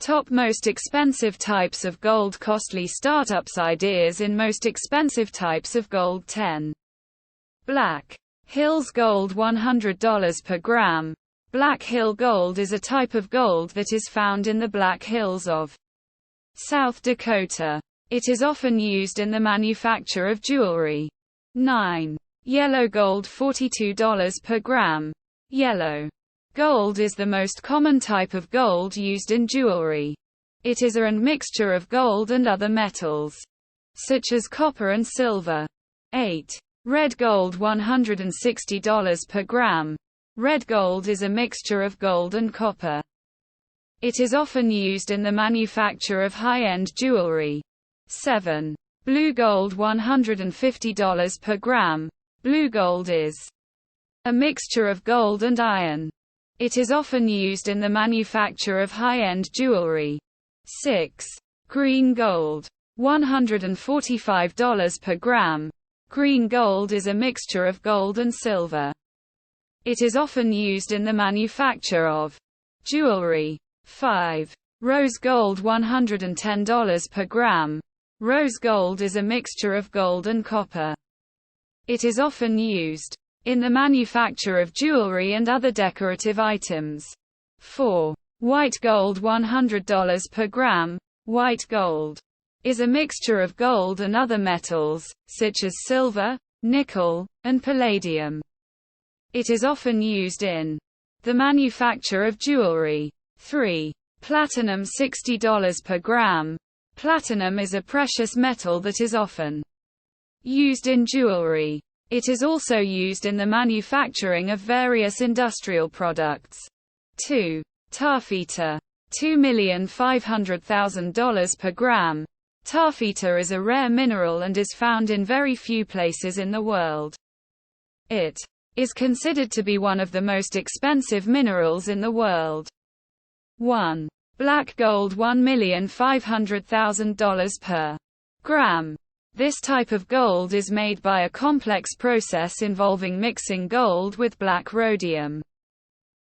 Top most expensive types of gold. Costly startups. Ideas in most expensive types of gold. 10. Black Hills Gold, $100 per gram. Black Hill gold is a type of gold that is found in the Black Hills of South Dakota. It is often used in the manufacture of jewelry. 9. Yellow gold, $42 per gram. Yellow gold is the most common type of gold used in jewelry. It is a mixture of gold and other metals, such as copper and silver. 8. Red gold, $160 per gram. Red gold is a mixture of gold and copper. It is often used in the manufacture of high-end jewelry. 7. Blue gold, $150 per gram. Blue gold is a mixture of gold and iron. It is often used in the manufacture of high-end jewelry. 6. Green gold, $145 per gram. Green gold is a mixture of gold and silver. It is often used in the manufacture of jewelry. 5. Rose gold, $110 per gram. Rose gold is a mixture of gold and copper. It is often used in the manufacture of jewelry and other decorative items. 4. White gold, $100 per gram. White gold is a mixture of gold and other metals, such as silver, nickel, and palladium. It is often used in the manufacture of jewelry. 3. Platinum, $60 per gram. Platinum is a precious metal that is often used in jewelry. It is also used in the manufacturing of various industrial products. 2. Taffeta, $2,500,000 per gram. Taffeta is a rare mineral and is found in very few places in the world. It is considered to be one of the most expensive minerals in the world. 1. Black gold, $1,500,000 per gram. This type of gold is made by a complex process involving mixing gold with black rhodium.